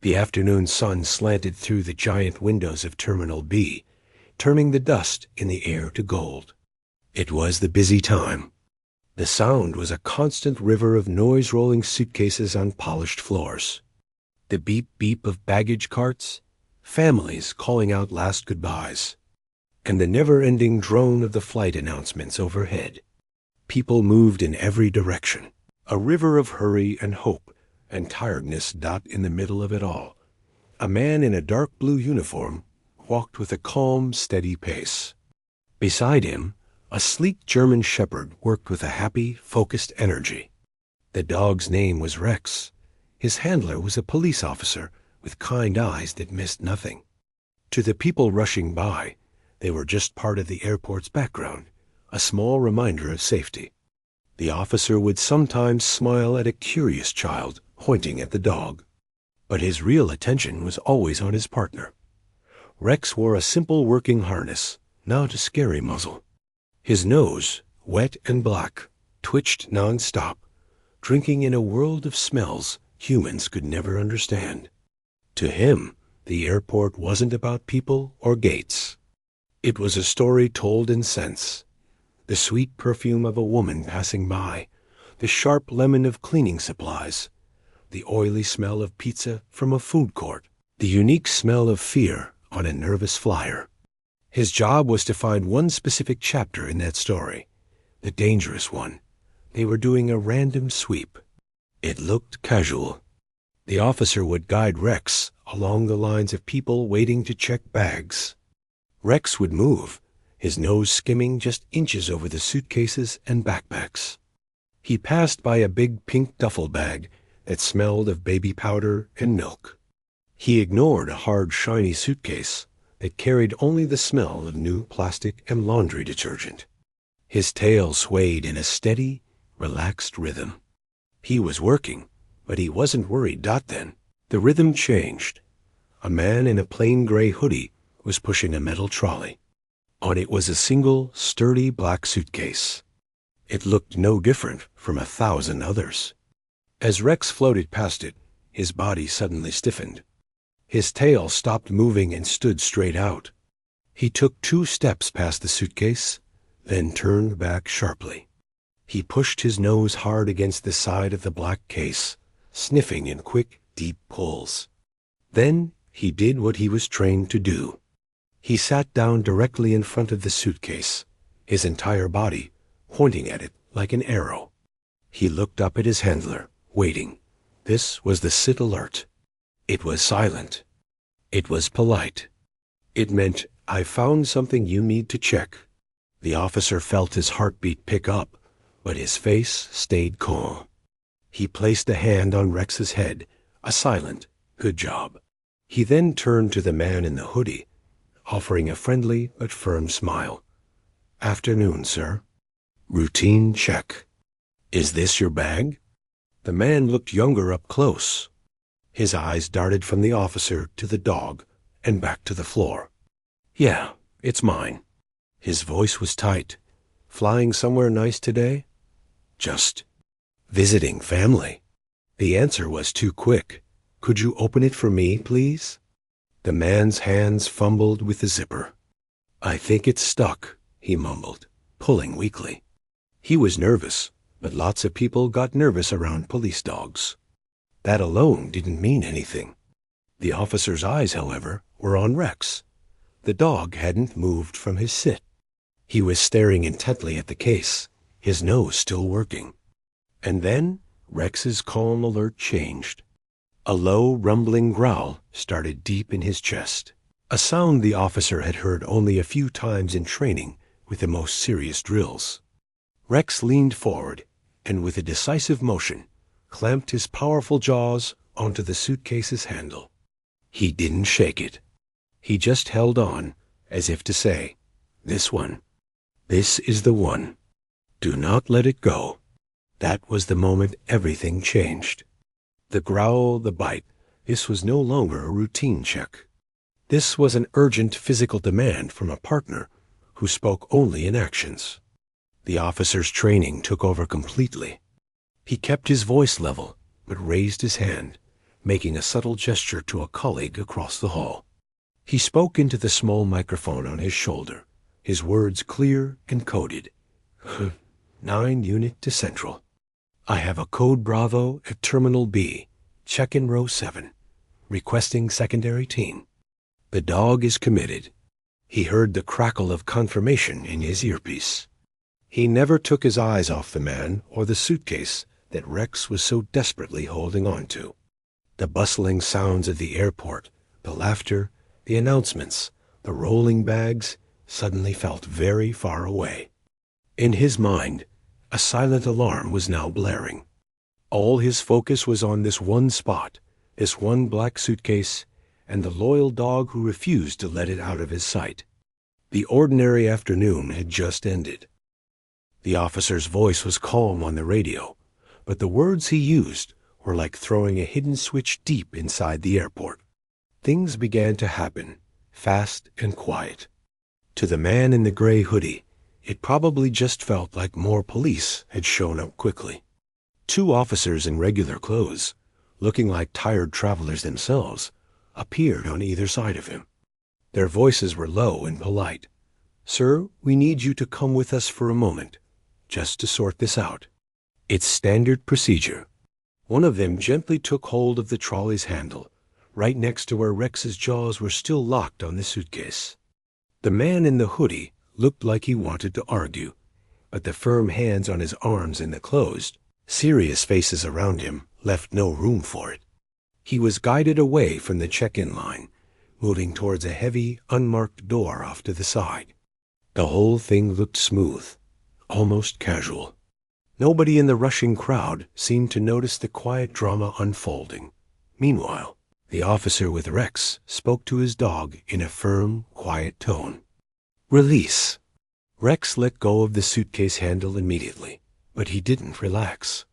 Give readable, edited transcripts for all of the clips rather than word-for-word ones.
The afternoon sun slanted through the giant windows of Terminal B, turning the dust in the air to gold. It was the busy time. The sound was a constant river of noise-rolling suitcases on polished floors. The beep-beep of baggage carts, families calling out last goodbyes, and the never-ending drone of the flight announcements overhead. People moved in every direction, a river of hurry and hope and tiredness dot in the middle of it all. A man in a dark blue uniform walked with a calm, steady pace. Beside him, a sleek German shepherd worked with a happy, focused energy. The dog's name was Rex. His handler was a police officer with kind eyes that missed nothing. To the people rushing by, they were just part of the airport's background, a small reminder of safety. The officer would sometimes smile at a curious child pointing at the dog, but his real attention was always on his partner. Rex wore a simple working harness, not a scary muzzle. His nose, wet and black, twitched non-stop, drinking in a world of smells humans could never understand. To him, the airport wasn't about people or gates. It was a story told in scents. The sweet perfume of a woman passing by, the sharp lemon of cleaning supplies, the oily smell of pizza from a food court, the unique smell of fear on a nervous flyer. His job was to find one specific chapter in that story, the dangerous one. They were doing a random sweep. It looked casual. The officer would guide Rex along the lines of people waiting to check bags. Rex would move, his nose skimming just inches over the suitcases and backpacks. He passed by a big pink duffel bag that smelled of baby powder and milk. He ignored a hard, shiny suitcase that carried only the smell of new plastic and laundry detergent. His tail swayed in a steady, relaxed rhythm. He was working, but he wasn't worried then. The rhythm changed. A man in a plain gray hoodie was pushing a metal trolley. On it was a single, sturdy black suitcase. It looked no different from 1,000 others. As Rex floated past it, his body suddenly stiffened. His tail stopped moving and stood straight out. He took 2 steps past the suitcase, then turned back sharply. He pushed his nose hard against the side of the black case, sniffing in quick, deep pulls. Then he did what he was trained to do. He sat down directly in front of the suitcase, his entire body pointing at it like an arrow. He looked up at his handler, waiting. This was the sit alert. It was silent. It was polite. It meant, "I found something you need to check." The officer felt his heartbeat pick up, but his face stayed calm. He placed a hand on Rex's head, a silent, "Good job." He then turned to the man in the hoodie, offering a friendly but firm smile. "Afternoon, sir." "Routine check." "Is this your bag?" The man looked younger up close. His eyes darted from the officer to the dog and back to the floor. "Yeah, it's mine." His voice was tight. "Flying somewhere nice today?" "Just visiting family." The answer was too quick. "Could you open it for me, please?" The man's hands fumbled with the zipper. "I think it's stuck," he mumbled, pulling weakly. He was nervous, but lots of people got nervous around police dogs. That alone didn't mean anything. The officer's eyes, however, were on Rex. The dog hadn't moved from his sit. He was staring intently at the case, his nose still working. And then Rex's calm alert changed. A low, rumbling growl started deep in his chest, a sound the officer had heard only a few times in training with the most serious drills. Rex leaned forward and, with a decisive motion, clamped his powerful jaws onto the suitcase's handle. He didn't shake it. He just held on, as if to say, "This one. This is the one. Do not let it go." That was the moment everything changed. The growl, the bite, this was no longer a routine check. This was an urgent physical demand from a partner who spoke only in actions. The officer's training took over completely. He kept his voice level, but raised his hand, making a subtle gesture to a colleague across the hall. He spoke into the small microphone on his shoulder, his words clear and coded. 9 unit to Central. I have a code Bravo at Terminal B. Check-in row 7. Requesting secondary team. The dog is committed. He heard the crackle of confirmation in his earpiece. He never took his eyes off the man or the suitcase that Rex was so desperately holding on to. The bustling sounds of the airport, the laughter, the announcements, the rolling bags, suddenly felt very far away. In his mind, a silent alarm was now blaring. All his focus was on this one spot, this one black suitcase, and the loyal dog who refused to let it out of his sight. The ordinary afternoon had just ended. The officer's voice was calm on the radio, but the words he used were like throwing a hidden switch deep inside the airport. Things began to happen, fast and quiet. To the man in the gray hoodie, it probably just felt like more police had shown up quickly. 2 officers in regular clothes, looking like tired travelers themselves, appeared on either side of him. Their voices were low and polite. "Sir, we need you to come with us for a moment, just to sort this out. It's standard procedure." One of them gently took hold of the trolley's handle, right next to where Rex's jaws were still locked on the suitcase. The man in the hoodie looked like he wanted to argue, but the firm hands on his arms and the closed, serious faces around him left no room for it. He was guided away from the check-in line, moving towards a heavy, unmarked door off to the side. The whole thing looked smooth, almost casual. Nobody in the rushing crowd seemed to notice the quiet drama unfolding. Meanwhile, the officer with Rex spoke to his dog in a firm, quiet tone. "Release." Rex let go of the suitcase handle immediately, but he didn't relax.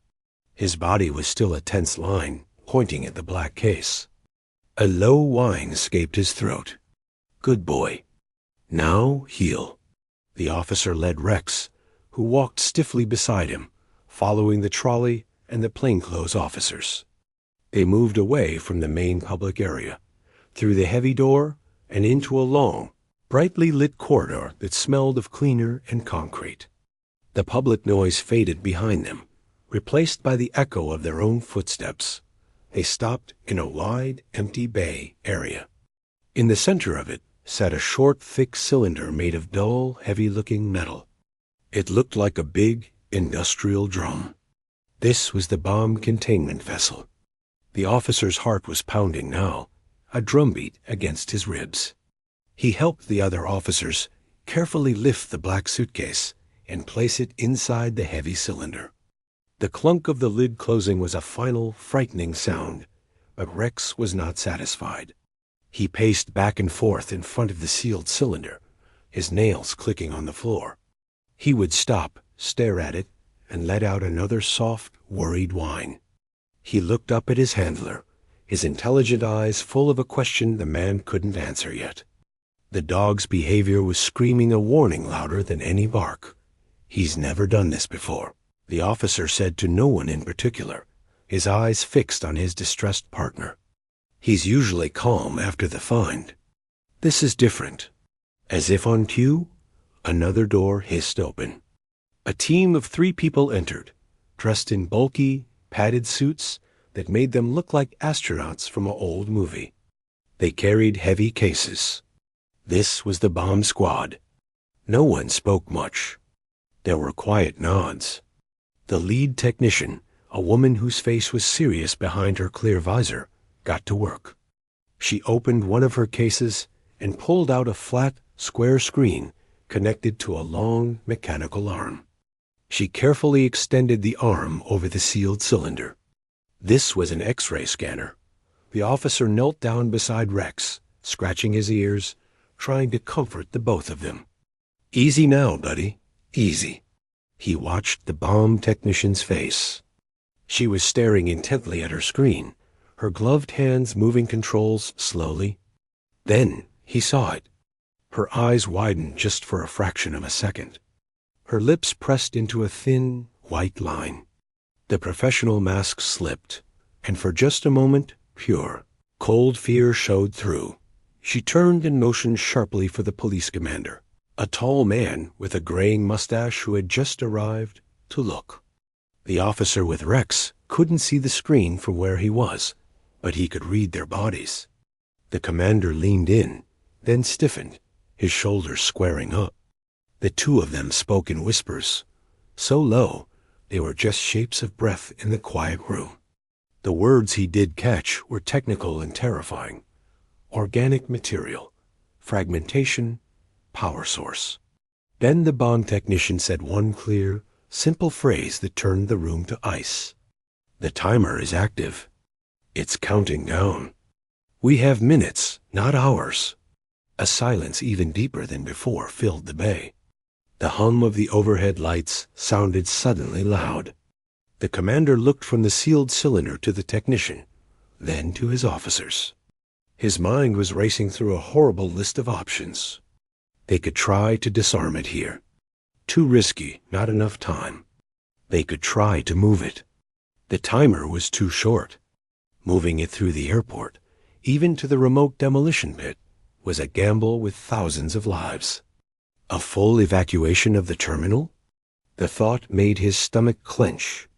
His body was still a tense line, pointing at the black case. A low whine escaped his throat. "Good boy. Now heel." The officer led Rex, who walked stiffly beside him, following the trolley and the plainclothes officers. They moved away from the main public area, through the heavy door and into a long, brightly lit corridor that smelled of cleaner and concrete. The public noise faded behind them, replaced by the echo of their own footsteps. They stopped in a wide, empty bay area. In the center of it sat a short, thick cylinder made of dull, heavy-looking metal. It looked like a big, industrial drum. This was the bomb containment vessel. The officer's heart was pounding now, a drumbeat against his ribs. He helped the other officers carefully lift the black suitcase and place it inside the heavy cylinder. The clunk of the lid closing was a final, frightening sound, but Rex was not satisfied. He paced back and forth in front of the sealed cylinder, his nails clicking on the floor. He would stop, stare at it, and let out another soft, worried whine. He looked up at his handler, his intelligent eyes full of a question the man couldn't answer yet. The dog's behavior was screaming a warning louder than any bark. "He's never done this before," the officer said to no one in particular, his eyes fixed on his distressed partner. "He's usually calm after the find. This is different." As if on cue, another door hissed open. A team of 3 people entered, dressed in bulky, padded suits that made them look like astronauts from an old movie. They carried heavy cases. This was the bomb squad. No one spoke much. There were quiet nods. The lead technician, a woman whose face was serious behind her clear visor, got to work. She opened one of her cases and pulled out a flat, square screen connected to a long mechanical arm. She carefully extended the arm over the sealed cylinder. This was an X-ray scanner. The officer knelt down beside Rex, scratching his ears, trying to comfort the both of them. "Easy now, buddy, easy." He watched the bomb technician's face. She was staring intently at her screen, her gloved hands moving controls slowly. Then he saw it. Her eyes widened just for a fraction of a second. Her lips pressed into a thin, white line. The professional mask slipped, and for just a moment pure. Cold fear showed through. She turned and motioned sharply for the police commander, a tall man with a graying mustache who had just arrived, to look. The officer with Rex couldn't see the screen from where he was, but he could read their bodies. The commander leaned in, then stiffened, his shoulders squaring up. The two of them spoke in whispers, so low they were just shapes of breath in the quiet room. The words he did catch were technical and terrifying. Organic material, fragmentation, power source. Then the bond technician said one clear, simple phrase that turned the room to ice. The timer is active. It's counting down. We have minutes, not hours. A silence even deeper than before filled the bay. The hum of the overhead lights sounded suddenly loud. The commander looked from the sealed cylinder to the technician, then to his officers. His mind was racing through a horrible list of options. They could try to disarm it here. Too risky, not enough time. They could try to move it. The timer was too short. Moving it through the airport, even to the remote demolition pit, was a gamble with thousands of lives. A full evacuation of the terminal? The thought made his stomach clench.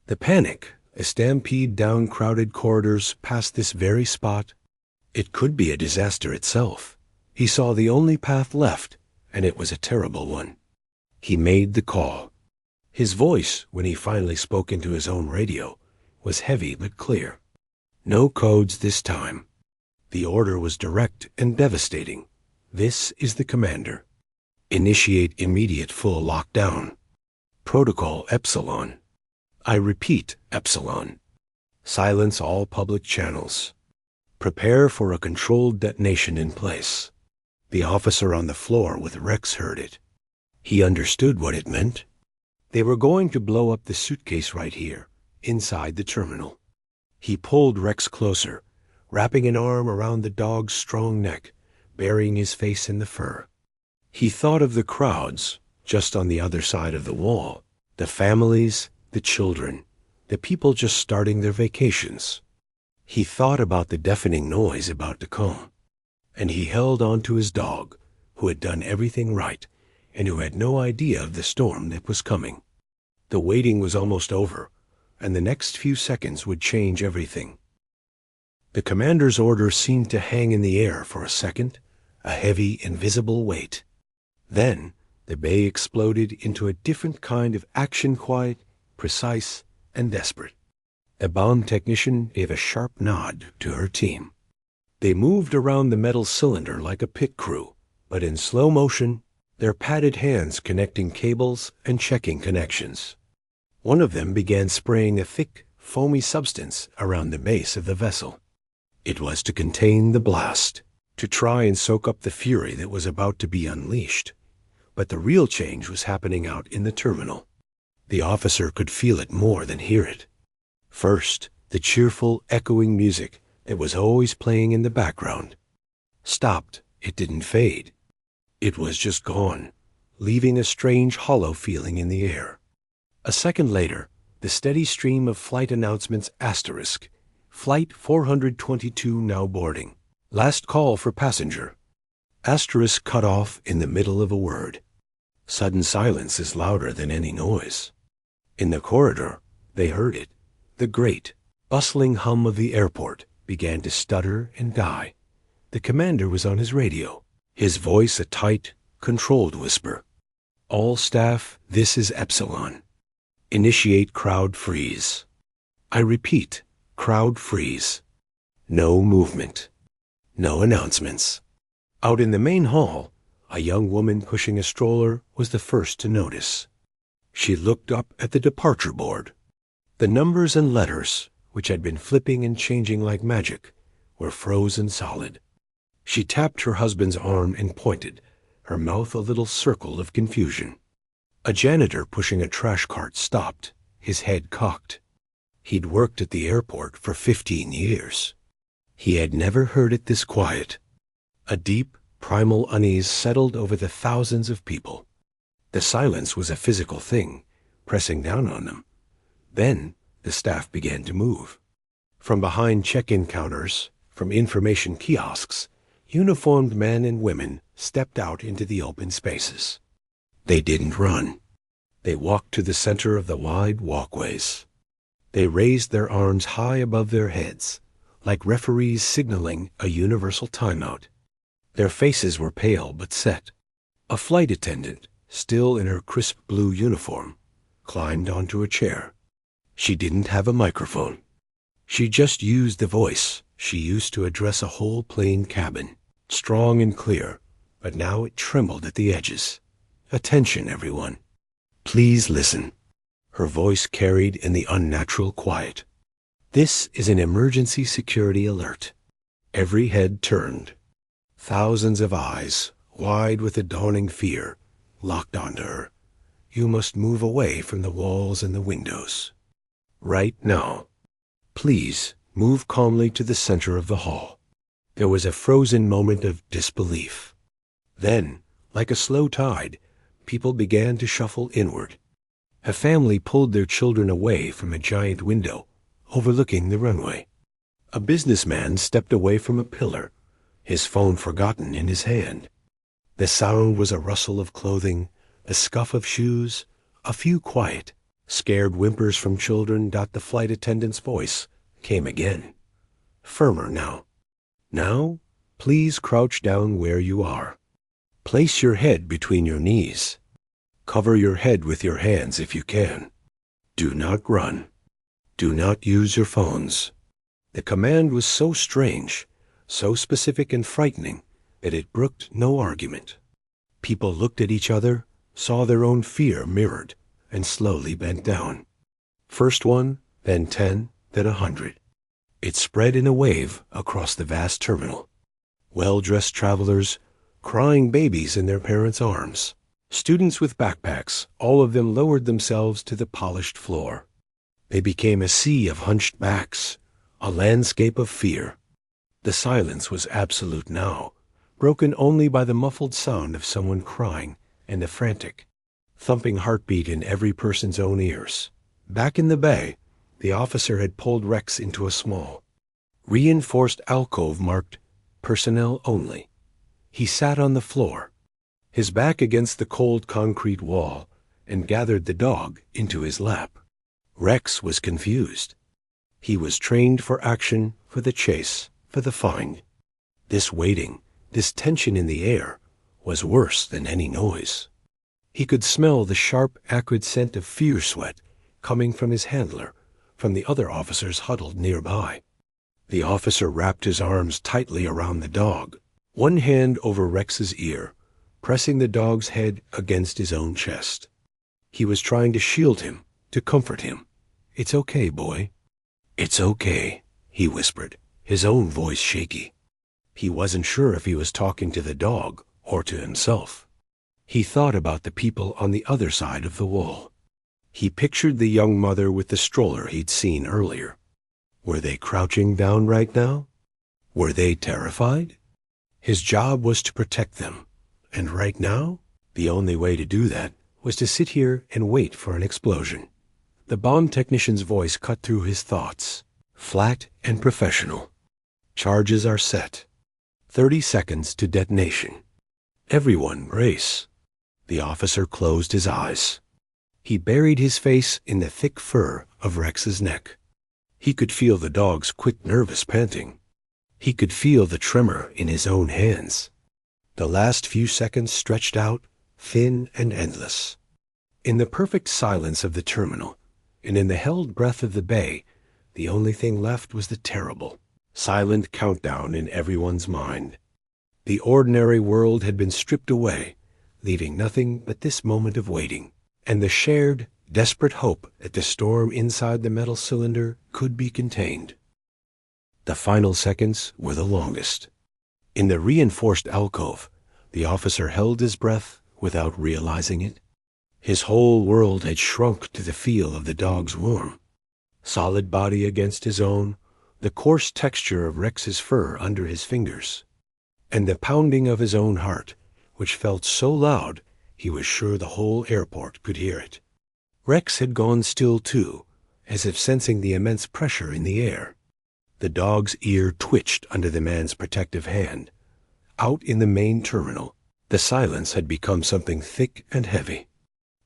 The panic, a stampede down crowded corridors past this very spot. It could be a disaster itself. He saw the only path left, and it was a terrible one. He made the call. His voice, when he finally spoke into his own radio, was heavy but clear. No codes this time. The order was direct and devastating. This is the commander. Initiate immediate full lockdown. Protocol Epsilon. I repeat, Epsilon. Silence all public channels. Prepare for a controlled detonation in place. The officer on the floor with Rex heard it. He understood what it meant. They were going to blow up the suitcase right here, inside the terminal. He pulled Rex closer, wrapping an arm around the dog's strong neck, burying his face in the fur. He thought of the crowds just on the other side of the wall, the families, the children, the people just starting their vacations. He thought about the deafening noise about to come, and he held on to his dog, who had done everything right and who had no idea of the storm that was coming. The waiting was almost over, and the next few seconds would change everything. The commander's order seemed to hang in the air for a second, a heavy, invisible weight. Then the bay exploded into a different kind of action, quiet, precise, and desperate. A bomb technician gave a sharp nod to her team. They moved around the metal cylinder like a pit crew, but in slow motion, their padded hands connecting cables and checking connections. One of them began spraying a thick, foamy substance around the base of the vessel. It was to contain the blast, to try and soak up the fury that was about to be unleashed. But the real change was happening out in the terminal. The officer could feel it more than hear it. First, the cheerful, echoing music that was always playing in the background stopped. It didn't fade. It was just gone, leaving a strange hollow feeling in the air. A second later, the steady stream of flight announcements asterisk, Flight 422 now boarding. Last call for passenger. Asterisk cut off in the middle of a word. Sudden silence is louder than any noise. In the corridor, they heard it. The great, bustling hum of the airport began to stutter and die. The commander was on his radio, his voice a tight, controlled whisper. All staff, this is Epsilon. Initiate crowd freeze. I repeat, crowd freeze. No movement. No announcements. Out in the main hall, a young woman pushing a stroller was the first to notice. She looked up at the departure board. The numbers and letters, which had been flipping and changing like magic, were frozen solid. She tapped her husband's arm and pointed, her mouth a little circle of confusion. A janitor pushing a trash cart stopped, his head cocked. He'd worked at the airport for 15 years. He had never heard it this quiet. A deep, primal unease settled over the thousands of people. The silence was a physical thing, pressing down on them. Then the staff began to move. From behind check-in counters, from information kiosks, uniformed men and women stepped out into the open spaces. They didn't run. They walked to the center of the wide walkways. They raised their arms high above their heads, like referees signaling a universal timeout. Their faces were pale but set. A flight attendant, still in her crisp blue uniform, climbed onto a chair. She didn't have a microphone. She just used the voice she used to address a whole plane cabin, strong and clear, but now it trembled at the edges. Attention, everyone. Please listen. Her voice carried in the unnatural quiet. This is an emergency security alert. Every head turned. Thousands of eyes, wide with a dawning fear, locked onto her. You must move away from the walls and the windows. Right now. Please move calmly to the center of the hall. There was a frozen moment of disbelief. Then, like a slow tide, people began to shuffle inward. A family pulled their children away from a giant window overlooking the runway. A businessman stepped away from a pillar, his phone forgotten in his hand. The sound was a rustle of clothing, a scuff of shoes, a few quiet, scared whimpers from children. The flight attendant's voice came again, firmer now. Now, please crouch down where you are. Place your head between your knees. Cover your head with your hands if you can. Do not run. Do not use your phones. The command was so strange, so specific and frightening, that it brooked no argument. People looked at each other, saw their own fear mirrored, and slowly bent down. First one, then 10, then 100. It spread in a wave across the vast terminal. Well-dressed travelers, crying babies in their parents' arms. Students with backpacks, all of them lowered themselves to the polished floor. They became a sea of hunched backs, a landscape of fear. The silence was absolute now, broken only by the muffled sound of someone crying and the frantic, thumping heartbeat in every person's own ears. Back in the bay, the officer had pulled Rex into a small, reinforced alcove marked "Personnel Only." He sat on the floor, his back against the cold concrete wall, and gathered the dog into his lap. Rex was confused. He was trained for action, for the chase, for the find. This waiting, this tension in the air, was worse than any noise. He could smell the sharp, acrid scent of fear sweat coming from his handler, from the other officers huddled nearby. The officer wrapped his arms tightly around the dog, one hand over Rex's ear, pressing the dog's head against his own chest. He was trying to shield him, to comfort him. "It's okay, boy." "It's okay," he whispered, his own voice shaky. He wasn't sure if he was talking to the dog or to himself. He thought about the people on the other side of the wall. He pictured the young mother with the stroller he'd seen earlier. Were they crouching down right now? Were they terrified? His job was to protect them, and right now, the only way to do that was to sit here and wait for an explosion. The bomb technician's voice cut through his thoughts, flat and professional. "Charges are set. 30 seconds to detonation. Everyone brace." The officer closed his eyes. He buried his face in the thick fur of Rex's neck. He could feel the dog's quick, nervous panting. He could feel the tremor in his own hands. The last few seconds stretched out, thin and endless. In the perfect silence of the terminal, and in the held breath of the bay, the only thing left was the terrible, silent countdown in everyone's mind. The ordinary world had been stripped away, leaving nothing but this moment of waiting, and the shared, desperate hope that the storm inside the metal cylinder could be contained. The final seconds were the longest. In the reinforced alcove, the officer held his breath without realizing it. His whole world had shrunk to the feel of the dog's warm, solid body against his own, the coarse texture of Rex's fur under his fingers, and the pounding of his own heart, which felt so loud he was sure the whole airport could hear it. Rex had gone still too, as if sensing the immense pressure in the air. The dog's ear twitched under the man's protective hand. Out in the main terminal, the silence had become something thick and heavy.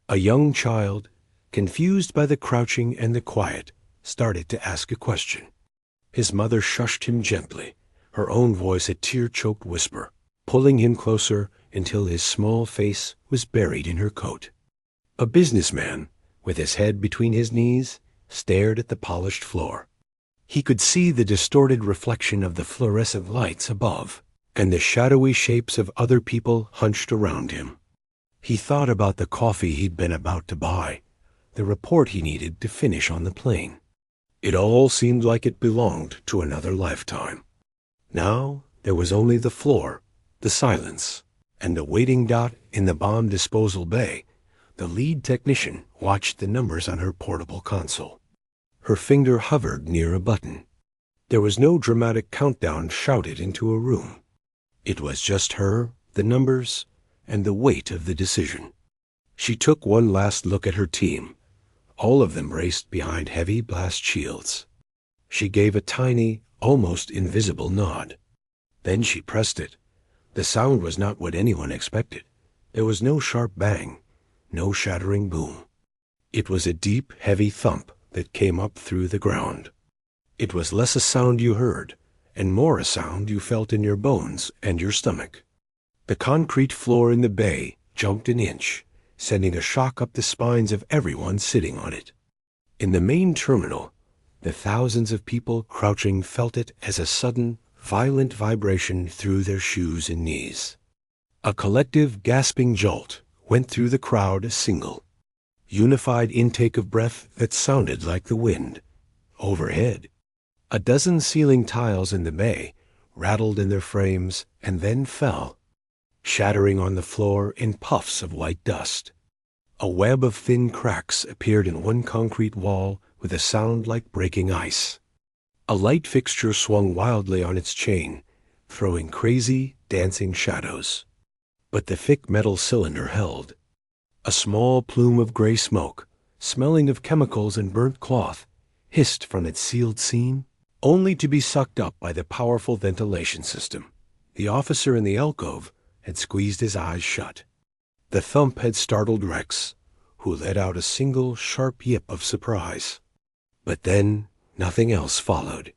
A young child, confused by the crouching and the quiet, started to ask a question. His mother shushed him gently, her own voice a tear-choked whisper, pulling him closer until his small face was buried in her coat. A businessman, with his head between his knees, stared at the polished floor. He could see the distorted reflection of the fluorescent lights above, and the shadowy shapes of other people hunched around him. He thought about the coffee he'd been about to buy, the report he needed to finish on the plane. It all seemed like it belonged to another lifetime. Now there was only the floor, the silence, and a waiting dot in the bomb disposal bay. The lead technician watched the numbers on her portable console. Her finger hovered near a button. There was no dramatic countdown shouted into a room. It was just her, the numbers, and the weight of the decision. She took one last look at her team. All of them raced behind heavy blast shields. She gave a tiny, almost invisible nod. Then she pressed it. The sound was not what anyone expected. There was no sharp bang, no shattering boom. It was a deep, heavy thump that came up through the ground. It was less a sound you heard, and more a sound you felt in your bones and your stomach. The concrete floor in the bay jumped an inch, sending a shock up the spines of everyone sitting on it. In the main terminal, the thousands of people crouching felt it as a sudden, violent vibration through their shoes and knees. A collective, gasping jolt went through the crowd, a single, unified intake of breath that sounded like the wind. Overhead, a dozen ceiling tiles in the bay rattled in their frames and then fell, shattering on the floor in puffs of white dust. A web of thin cracks appeared in one concrete wall with a sound like breaking ice. A light fixture swung wildly on its chain, throwing crazy, dancing shadows. But the thick metal cylinder held. A small plume of gray smoke, smelling of chemicals and burnt cloth, hissed from its sealed seam, only to be sucked up by the powerful ventilation system. The officer in the alcove had squeezed his eyes shut. The thump had startled Rex, who let out a single sharp yip of surprise. But then nothing else followed.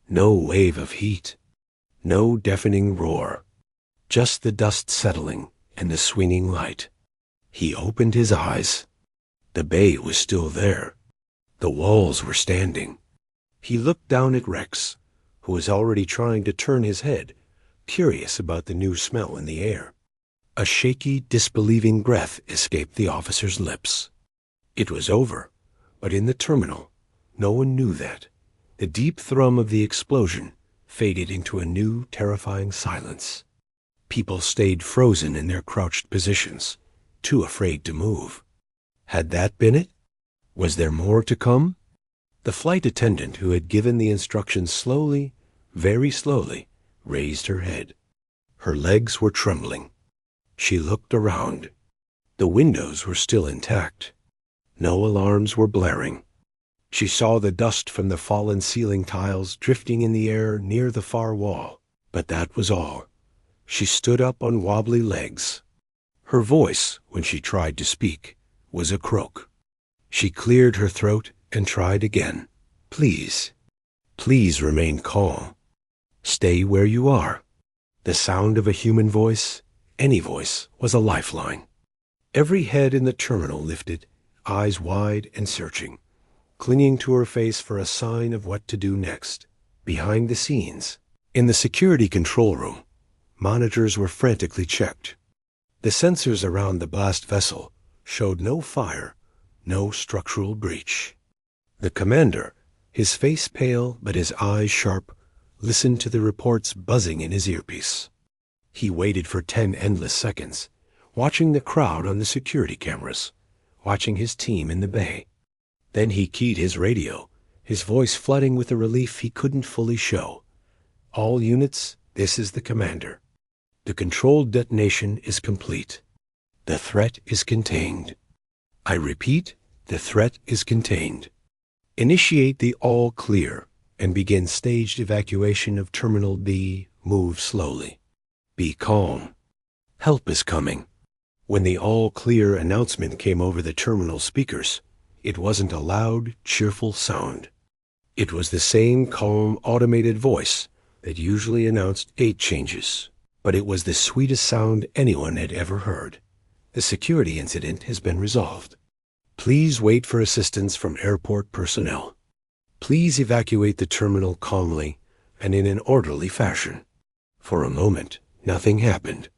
No wave of heat, no deafening roar, just the dust settling and the swinging light. He opened his eyes. The bay was still there. The walls were standing. He looked down at Rex, who was already trying to turn his head, curious about the new smell in the air. A shaky, disbelieving breath escaped the officer's lips. It was over, but in the terminal, no one knew that. The deep thrum of the explosion faded into a new, terrifying silence. People stayed frozen in their crouched positions, too afraid to move. Had that been it? Was there more to come? The flight attendant who had given the instructions slowly, very slowly, raised her head. Her legs were trembling. She looked around. The windows were still intact. No alarms were blaring. She saw the dust from the fallen ceiling tiles drifting in the air near the far wall, but that was all. She stood up on wobbly legs. Her voice, when she tried to speak, was a croak. She cleared her throat and tried again. Please, please remain calm. Stay where you are. The sound of a human voice, any voice, was a lifeline. Every head in the terminal lifted, eyes wide and searching, clinging to her face for a sign of what to do next. Behind the scenes, in the security control room, monitors were frantically checked. The sensors around the blast vessel showed no fire, no structural breach. The commander, his face pale but his eyes sharp, listened to the reports buzzing in his earpiece. He waited for 10 endless seconds, watching the crowd on the security cameras, watching his team in the bay. Then he keyed his radio, his voice flooding with a relief he couldn't fully show. All units, this is the commander. The controlled detonation is complete. The threat is contained. I repeat, the threat is contained. Initiate the all clear, and begin staged evacuation of Terminal B. Move slowly. Be calm. Help is coming. When the all-clear announcement came over the terminal speakers, it wasn't a loud, cheerful sound. It was the same calm, automated voice that usually announced gate changes, but it was the sweetest sound anyone had ever heard. The security incident has been resolved. Please wait for assistance from airport personnel. Please evacuate the terminal calmly and in an orderly fashion. For a moment, nothing happened.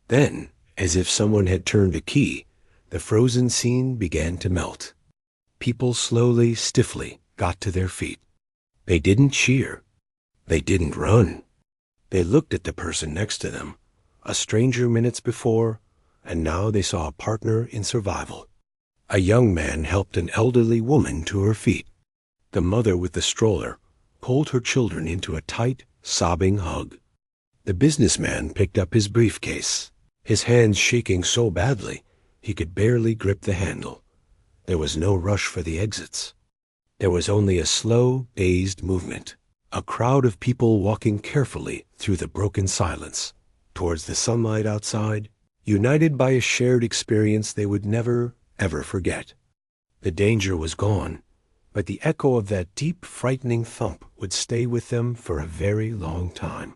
Then, as if someone had turned a key, the frozen scene began to melt. People slowly, stiffly got to their feet. They didn't cheer. They didn't run. They looked at the person next to them, a stranger minutes before, and now they saw a partner in survival. A young man helped an elderly woman to her feet. The mother with the stroller pulled her children into a tight, sobbing hug. The businessman picked up his briefcase, his hands shaking so badly he could barely grip the handle. There was no rush for the exits. There was only a slow, dazed movement, a crowd of people walking carefully through the broken silence, towards the sunlight outside, united by a shared experience they would never, ever forget. The danger was gone, but the echo of that deep, frightening thump would stay with them for a very long time.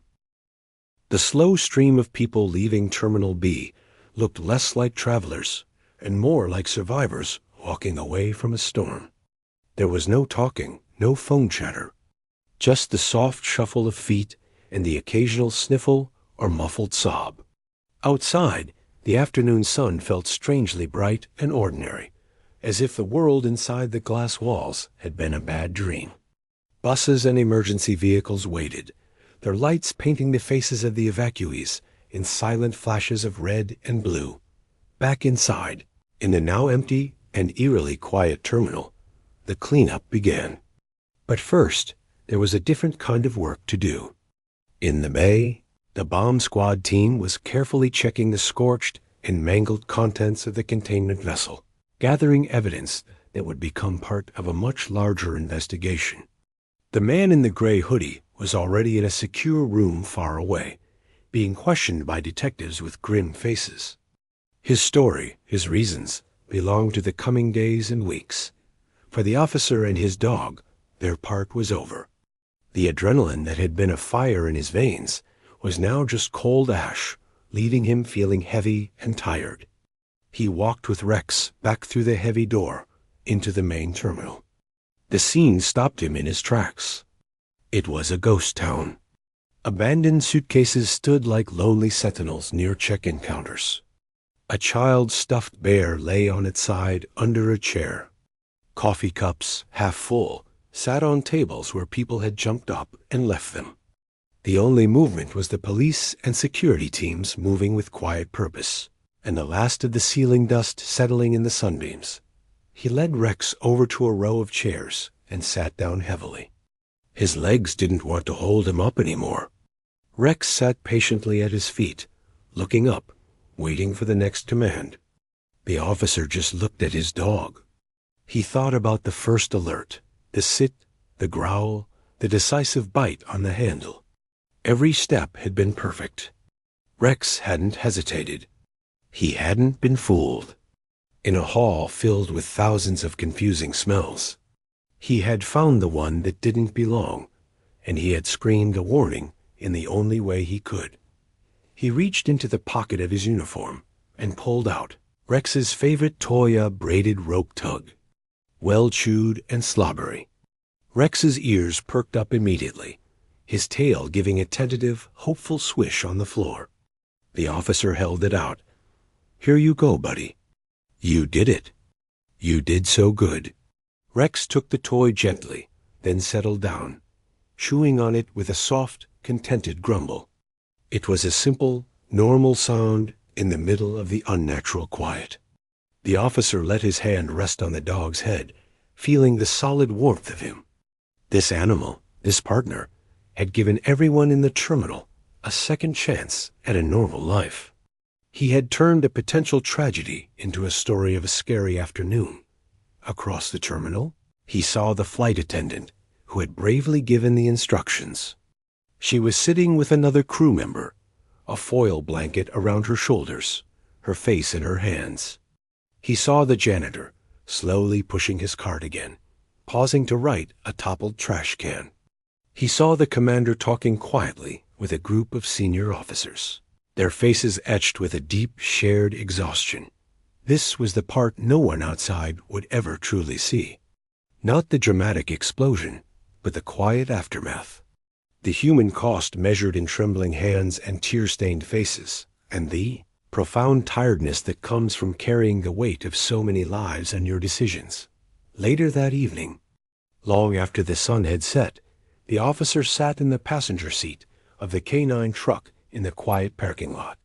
The slow stream of people leaving Terminal B looked less like travelers and more like survivors walking away from a storm. There was no talking, no phone chatter, just the soft shuffle of feet and the occasional sniffle or muffled sob. Outside, the afternoon sun felt strangely bright and ordinary, as if the world inside the glass walls had been a bad dream. Buses and emergency vehicles waited, their lights painting the faces of the evacuees in silent flashes of red and blue. Back inside, in the now empty and eerily quiet terminal, the cleanup began. But first, there was a different kind of work to do. In the bay, the bomb squad team was carefully checking the scorched and mangled contents of the containment vessel, gathering evidence that would become part of a much larger investigation. The man in the gray hoodie was already in a secure room far away, being questioned by detectives with grim faces. His story, his reasons, belonged to the coming days and weeks. For the officer and his dog, their part was over. The adrenaline that had been a fire in his veins was now just cold ash, leaving him feeling heavy and tired. He walked with Rex back through the heavy door into the main terminal. The scene stopped him in his tracks. It was a ghost town. Abandoned suitcases stood like lonely sentinels near check-in counters. A child's stuffed bear lay on its side under a chair. Coffee cups, half full, sat on tables where people had jumped up and left them. The only movement was the police and security teams moving with quiet purpose, and the last of the ceiling dust settling in the sunbeams. He led Rex over to a row of chairs and sat down heavily. His legs didn't want to hold him up anymore. Rex sat patiently at his feet, looking up, waiting for the next command. The officer just looked at his dog. He thought about the first alert, the sit, the growl, the decisive bite on the handle. Every step had been perfect. Rex hadn't hesitated. He hadn't been fooled. In a hall filled with thousands of confusing smells, he had found the one that didn't belong, and he had screamed a warning in the only way he could. He reached into the pocket of his uniform and pulled out Rex's favorite Toya braided rope tug, well-chewed and slobbery. Rex's ears perked up immediately, his tail giving a tentative, hopeful swish on the floor. The officer held it out. "Here you go, buddy. You did it. You did so good." Rex took the toy gently, then settled down, chewing on it with a soft, contented grumble. It was a simple, normal sound in the middle of the unnatural quiet. The officer let his hand rest on the dog's head, feeling the solid warmth of him. This animal, this partner, had given everyone in the terminal a second chance at a normal life. He had turned a potential tragedy into a story of a scary afternoon. Across the terminal, he saw the flight attendant, who had bravely given the instructions. She was sitting with another crew member, a foil blanket around her shoulders, her face in her hands. He saw the janitor slowly pushing his cart again, pausing to right a toppled trash can. He saw the commander talking quietly with a group of senior officers, their faces etched with a deep, shared exhaustion. This was the part no one outside would ever truly see. Not the dramatic explosion, but the quiet aftermath. The human cost measured in trembling hands and tear-stained faces, and the profound tiredness that comes from carrying the weight of so many lives and your decisions. Later that evening, long after the sun had set, the officer sat in the passenger seat of the K9 truck in the quiet parking lot.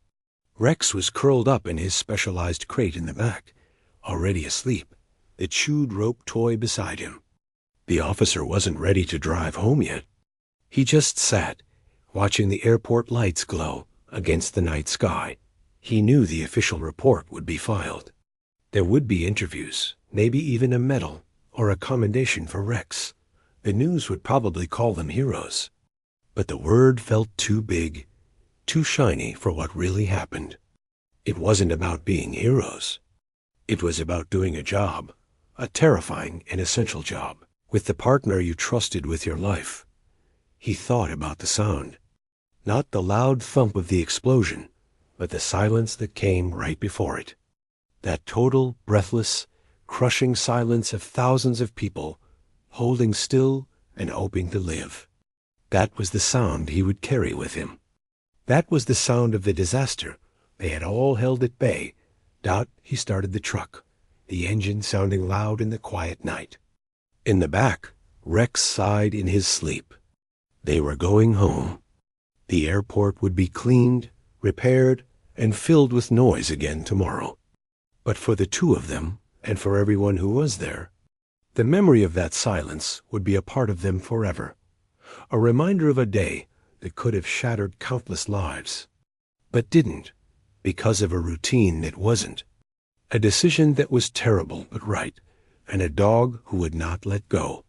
Rex was curled up in his specialized crate in the back, already asleep, the chewed rope toy beside him. The officer wasn't ready to drive home yet. He just sat, watching the airport lights glow against the night sky. He knew the official report would be filed. There would be interviews, maybe even a medal or a commendation for Rex. The news would probably call them heroes. But the word felt too big, too shiny for what really happened. It wasn't about being heroes. It was about doing a job, a terrifying and essential job, with the partner you trusted with your life. He thought about the sound. Not the loud thump of the explosion, but the silence that came right before it. That total, breathless, crushing silence of thousands of people holding still and hoping to live. That was the sound he would carry with him. That was the sound of the disaster they had all held at bay. He started the truck, the engine sounding loud in the quiet night. In the back, Rex sighed in his sleep. They were going home. The airport would be cleaned, repaired, and filled with noise again tomorrow. But for the two of them, and for everyone who was there, the memory of that silence would be a part of them forever. A reminder of a day that could have shattered countless lives, but didn't, because of a routine that wasn't. A decision that was terrible but right, and a dog who would not let go.